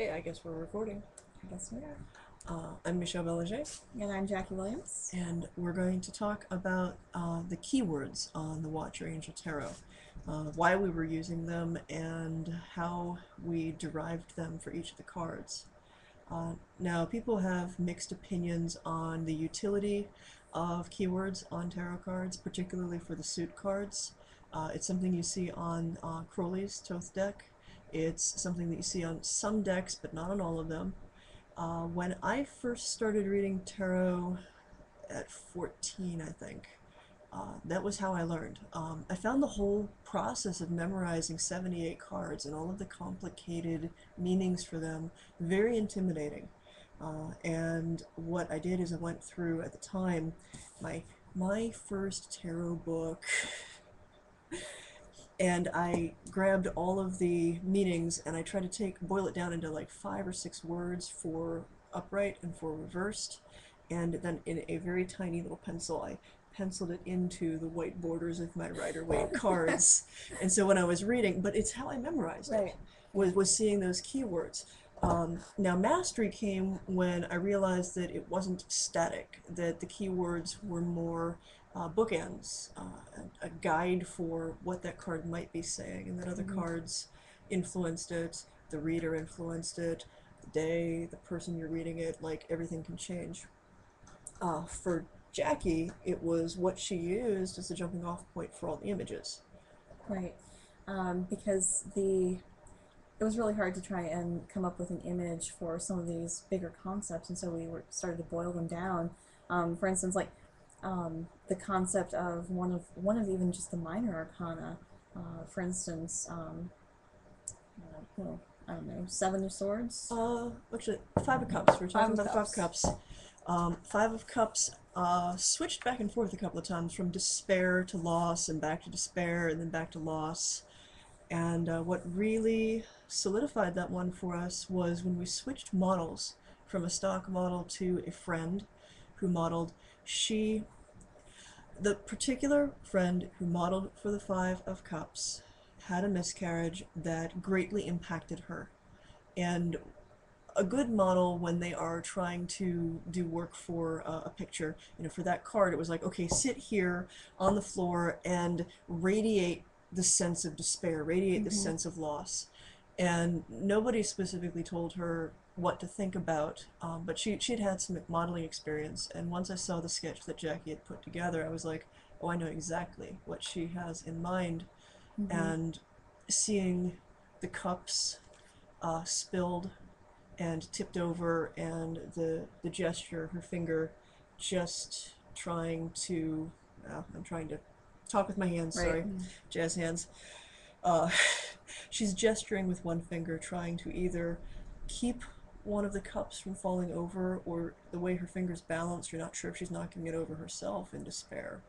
Okay, I guess we're recording. I guess we are. I'm Michelle Belanger, And I'm Jackie Williams. and we're going to talk about the keywords on the Watcher Angel Tarot, why we were using them, and how we derived them for each of the cards. Now, people have mixed opinions on the utility of keywords on tarot cards, particularly for the suit cards. It's something you see on Crowley's Thoth deck. It's something that you see on some decks, but not on all of them. When I first started reading tarot at 14, I think, that was how I learned. I found the whole process of memorizing 78 cards and all of the complicated meanings for them very intimidating. And what I did is I went through, at the time, my first tarot book, and I grabbed all of the meanings and I tried to boil it down into like 5 or 6 words for upright and for reversed, and then in a very tiny little pencil I penciled it into the white borders of my Rider-Waite cards. And so when I was reading, but it's how I memorized Right. it, was seeing those keywords. Now mastery came when I realized that it wasn't static, that the keywords were more bookends, a guide for what that card might be saying, and that other cards influenced it, the reader influenced it, the day, the person you're reading it, like everything can change. For Jackie, it was what she used as the jumping off point for all the images. Right. Because it was really hard to try and come up with an image for some of these bigger concepts, and so started to boil them down. For instance, like the concept of one of even just the minor arcana. For instance, well, I don't know, Seven of Swords. Actually, Five of Cups. We're talking Five of about the Five of Cups. Cups. Five of Cups switched back and forth a couple of times from despair to loss and back to despair and then back to loss. And what really solidified that one for us was when we switched models from a stock model to a friend who modeled. The particular friend who modeled for the Five of Cups had a miscarriage that greatly impacted her. And a good model, when they are trying to do work for a picture, for that card, it was like, okay, sit here on the floor and radiate the sense of despair, radiate the sense of loss. And nobody specifically told her what to think about, but she'd had some modeling experience. And once I saw the sketch that Jackie had put together, I was like, oh, I know exactly what she has in mind. And seeing the cups spilled and tipped over, and the gesture, her finger just trying to, I'm trying to talk with my hands, Right. sorry, jazz hands. Uh, she's gesturing with one finger, trying to either keep one of the cups from falling over, or the way her finger's balanced, you're not sure if she's knocking it over herself in despair.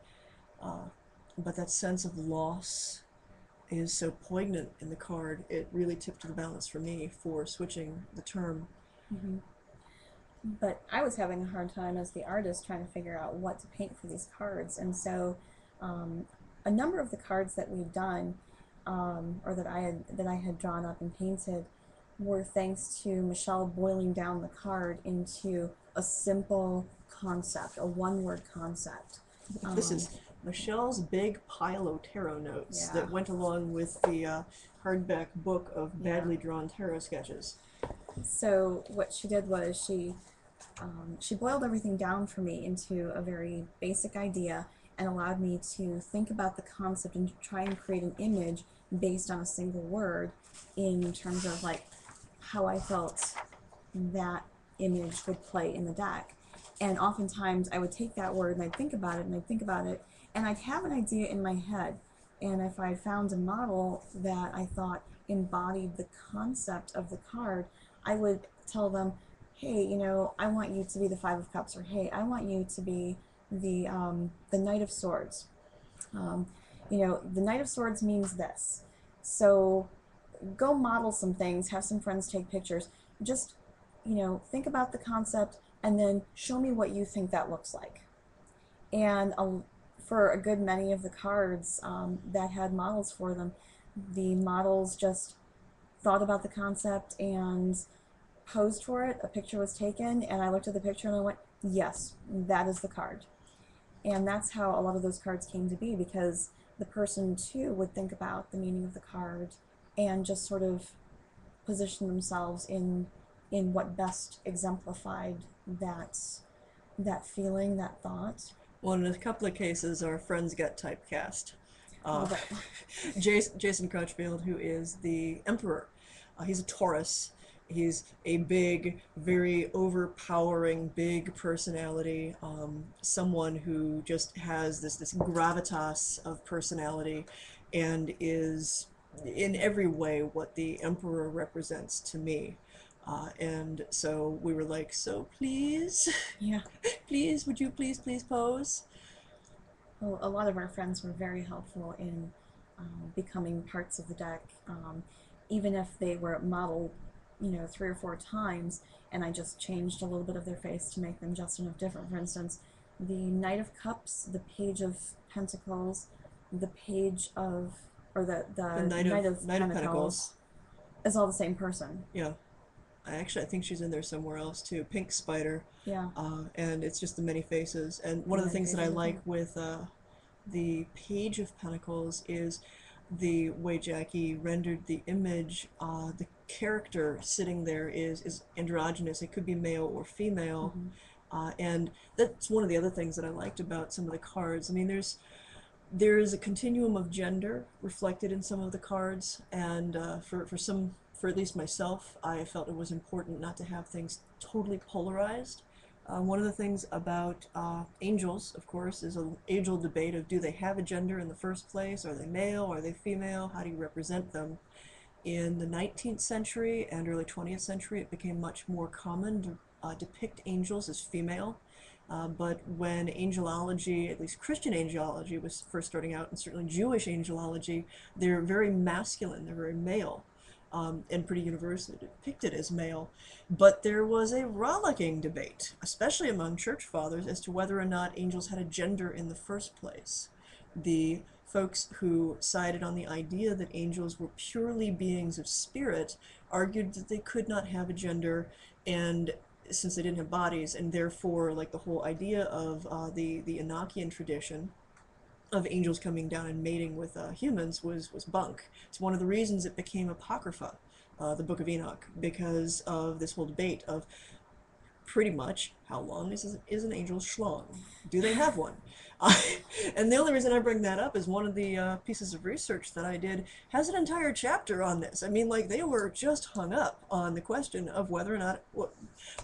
But that sense of loss is so poignant in the card, it really tipped the balance for me for switching the term. But I was having a hard time as the artist trying to figure out what to paint for these cards, and so a number of the cards that we've done, or that I had drawn up and painted, were thanks to Michelle boiling down the card into a simple concept, a one-word concept. This is Michelle's big pile of tarot notes Yeah. that went along with the hardback book of badly drawn tarot sketches. So what she did was she boiled everything down for me into a very basic idea and allowed me to think about the concept and try and create an image based on a single word in terms of like how I felt that image would play in the deck. And oftentimes I would take that word and I'd think about it and I'd think about it and I'd have an idea in my head. And if I found a model that I thought embodied the concept of the card, I would tell them, hey, I want you to be the Five of Cups, or hey, I want you to be the Knight of Swords. The Knight of Swords means this. So go model some things, have some friends take pictures. Just, think about the concept and then show me what you think that looks like. And for a good many of the cards that had models for them, the models just thought about the concept and posed for it, a picture was taken, and I looked at the picture and I went, yes, that is the card. And that's how a lot of those cards came to be, because the person too would think about the meaning of the card and just sort of position themselves in what best exemplified that feeling, that thought. Well, in a couple of cases, our friends got typecast. Oh, Uh, that Jason Crutchfield, who is the Emperor, he's a Taurus. He's a big, very overpowering, big personality. Someone who just has this gravitas of personality, and is in every way what the Emperor represents to me. And so we were like, so please, yeah. please, would you please pose? Well, a lot of our friends were very helpful in becoming parts of the deck, even if they were modeled, 3 or 4 times, and I just changed a little bit of their face to make them just enough different. For instance, the Knight of Cups, the Page of Pentacles, the Page of, or The the Knight of Knight of Pentacles Pentacles. is all the same person. Yeah, I think she's in there somewhere else too. Pink Spider, Yeah, and it's just the many faces. And the one of the many things that I faces of like her. with the Page of Pentacles is the way Jackie rendered the image. The character sitting there is androgynous. It could be male or female, Mm-hmm. and that's one of the other things that I liked about some of the cards. I mean, there is a continuum of gender reflected in some of the cards, and for at least myself, I felt it was important not to have things totally polarized. One of the things about angels, of course, is an age-old debate of, do they have a gender in the first place? Are they male? Are they female? How do you represent them? In the 19th century and early 20th century, it became much more common to depict angels as female. But when angelology, at least Christian angelology, was first starting out, and certainly Jewish angelology, they're very masculine, they're very male, and pretty universally depicted as male. But there was a rollicking debate, especially among church fathers, as to whether or not angels had a gender in the first place. The folks who sided on the idea that angels were purely beings of spirit argued that they could not have a gender, and since they didn't have bodies, and therefore, like, the whole idea of the Enochian tradition of angels coming down and mating with humans was bunk. It's one of the reasons it became apocrypha, the Book of Enoch, because of this whole debate of, pretty much, how long is an angel's schlong? Do they have one? Uh, and the only reason I bring that up is one of the pieces of research that I did has an entire chapter on this. I mean, like, they were just hung up on the question of whether or not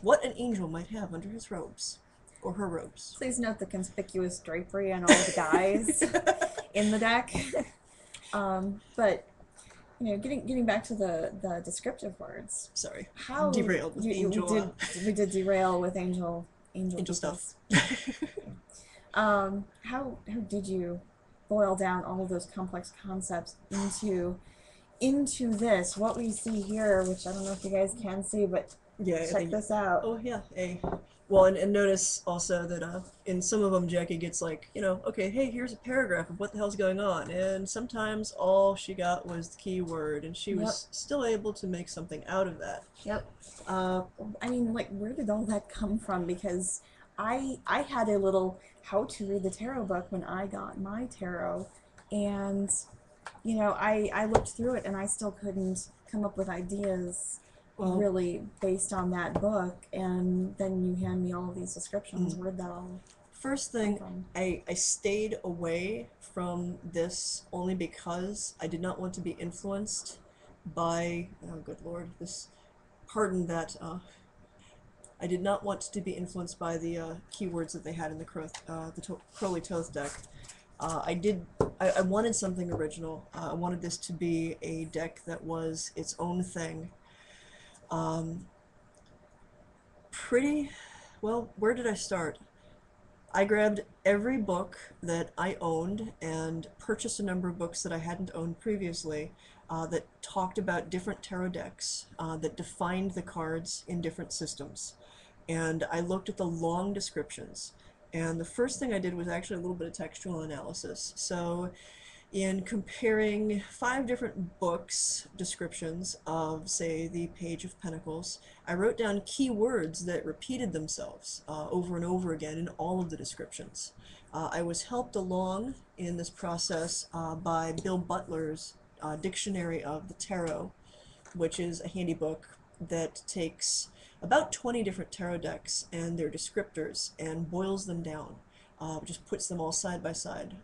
what an angel might have under his robes or her robes. Please note the conspicuous drapery on all the guys in the deck. But getting back to the descriptive words, Sorry, how derailed with we angel did derail with angel angel pieces. stuff. How did you boil down all of those complex concepts into this? What we see here, which I don't know if you guys can see, but Yeah, I check think. this out. Oh yeah, a. Well, and notice also that in some of them, Jackie gets like, okay, hey, here's a paragraph of what the hell's going on, and sometimes all she got was the key word, and she Yep. was still able to make something out of that. Yep. Uh, I mean, like, where did all that come from? Because I had a little how to read the tarot book when I got my tarot, and I looked through it and I still couldn't come up with ideas well, really based on that book. And then you hand me all of these descriptions. mm, Where did that all first come thing, from? I stayed away from this only because I did not want to be influenced by, oh good lord, this, pardon that, I did not want to be influenced by the keywords that they had in the Crowley Toth deck. I wanted something original. I wanted this to be a deck that was its own thing. Um, pretty, well, where did I start? I grabbed every book that I owned and purchased a number of books that I hadn't owned previously, that talked about different tarot decks, that defined the cards in different systems. And I looked at the long descriptions. And the first thing I did was actually a little bit of textual analysis. So in comparing 5 different books descriptions of, say, the Page of Pentacles. I wrote down key words that repeated themselves over and over again in all of the descriptions. I was helped along in this process by Bill Butler's Dictionary of the Tarot, which is a handy book that takes about 20 different tarot decks and their descriptors and boils them down. Just puts them all side by side,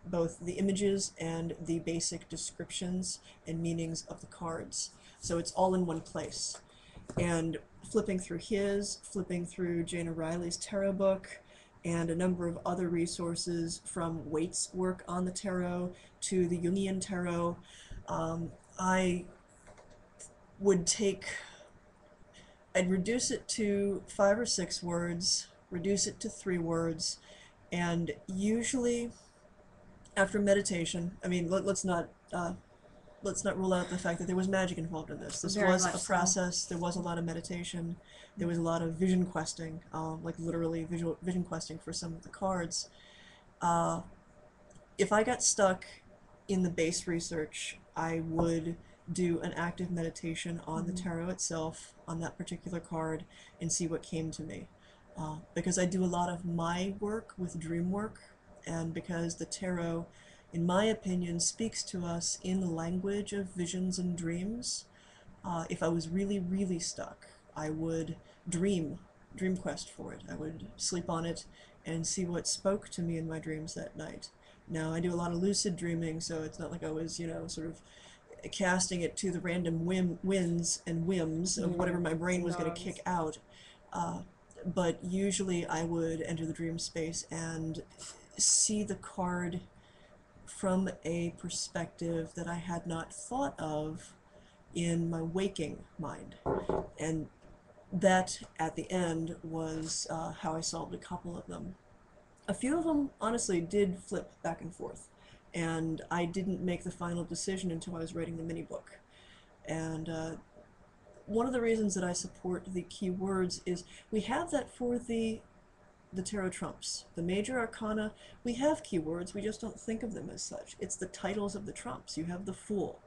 both the images and the basic descriptions and meanings of the cards. So it's all in one place. And flipping through flipping through Jane O'Reilly's tarot book, and a number of other resources from Waite's work on the tarot to the Jungian tarot, I would take, I'd reduce it to 5 or 6 words, reduce it to 3 words, and usually after meditation, I mean, let's not rule out the fact that there was magic involved in this. This Very was much a so. process. There was a lot of meditation. There was a lot of vision questing, like literally vision questing for some of the cards. Uh, if I got stuck in the base research, I would do an active meditation on the tarot itself, on that particular card, and see what came to me. Because I do a lot of my work with dream work, and because the tarot, in my opinion, speaks to us in the language of visions and dreams. If I was really, really stuck, I would dream quest for it. I would sleep on it and see what spoke to me in my dreams that night. Now, I do a lot of lucid dreaming, so it's not like I was, sort of casting it to the random winds and whims of whatever my brain was going to kick out. Uh, but usually I would enter the dream space and see the card from a perspective that I had not thought of in my waking mind. And that, at the end, was how I solved a couple of them. A few of them, honestly, did flip back and forth, and I didn't make the final decision until I was writing the mini book. And one of the reasons that I support the keywords is we have that for the tarot trumps. The major arcana, we have keywords, we just don't think of them as such. It's the titles of the trumps. You have the Fool,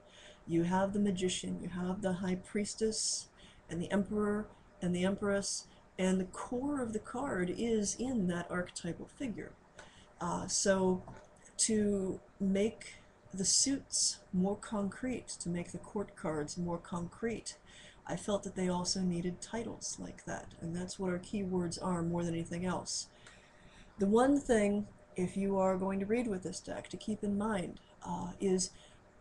you have the Magician, you have the High Priestess, and the Emperor, and the Empress, and the core of the card is in that archetypal figure. So to make the suits more concrete, to make the court cards more concrete, I felt that they also needed titles like that, and that's what our keywords are more than anything else. The one thing, if you are going to read with this deck, to keep in mind is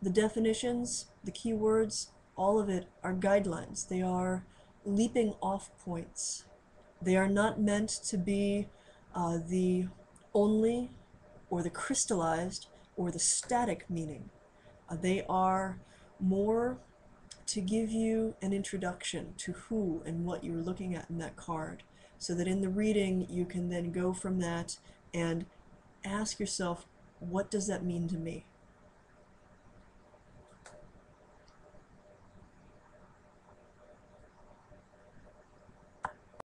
the definitions, the keywords, all of it are guidelines. They are leaping off points. They are not meant to be the only or the crystallized or the static meaning. They are more to give you an introduction to who and what you're looking at in that card, so that in the reading you can then go from that and ask yourself, what does that mean to me?